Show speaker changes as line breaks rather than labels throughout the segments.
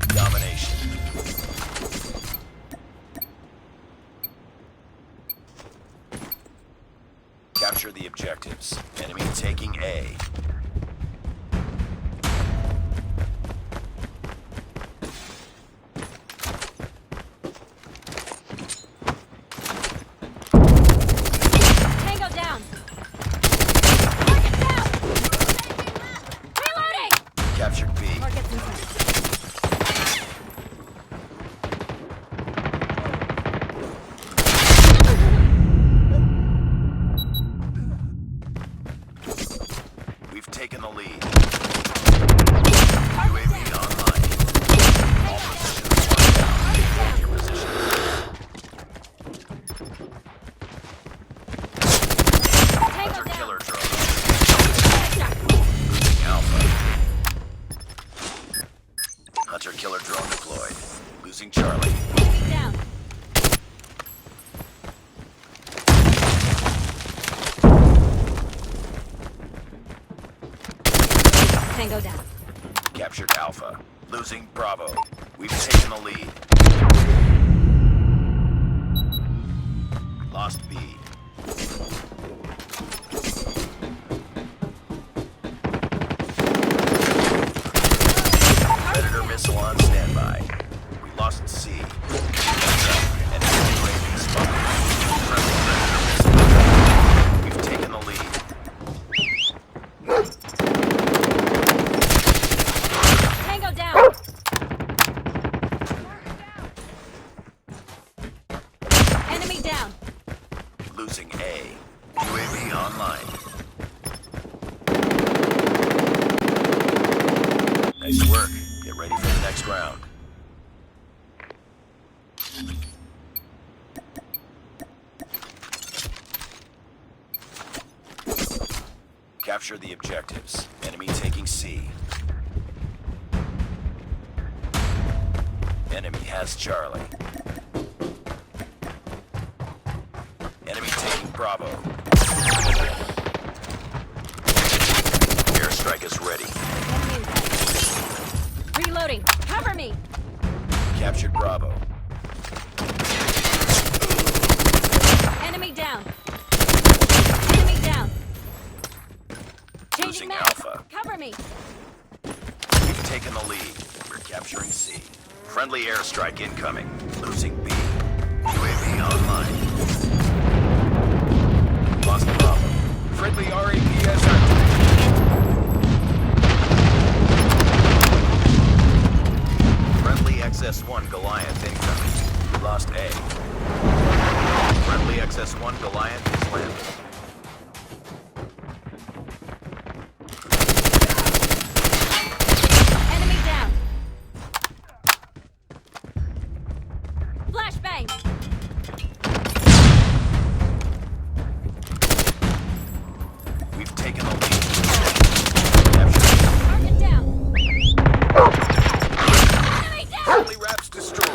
Domination. Capture the objectives. Enemy taking A.
Tango down. Target down. Reloading.
Captured B.
Target's in sight.
We've taken the lead. UAV online. All positions locked down. Hold your position.
Tango down.
Killer drone. Losing Alpha. Hunter killer drone deployed. Losing Charlie.
Enemy down. Tango down.
Captured Alpha. Losing Bravo. We've taken the lead. Lost B. Predator missile on standby. We lost C. Enemy UAV spotted. Friendly Predator missile. We've taken the lead.
Tango down. Enemy down.
Losing A. UAV online. Nice work. Get ready for the next round. Capture the objectives. Enemy taking C. Enemy has Charlie. Enemy taking Bravo. Airstrike is ready.
Enemy in sight. Reloading. Cover me.
Captured Bravo.
Enemy down. Enemy down. Changing
Losing
map.
Alpha.
Cover me.
We've taken the lead. We're capturing C. Friendly airstrike incoming. Losing B. UAV online. Lost Bravo. Friendly RAPS activated. Friendly XS-1 Goliath incoming. Lost A. Friendly XS-1 Goliath is landed.
Enemy down. Flashbang.
We've taken the lead. Captured.
Target down. Enemy down.
Friendly Raps destroyed.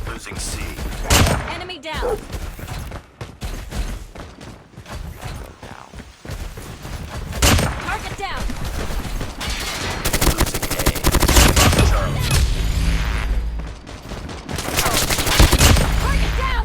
Losing C.
Enemy down. Target down.
Losing A. Lost Charlie.
Target down.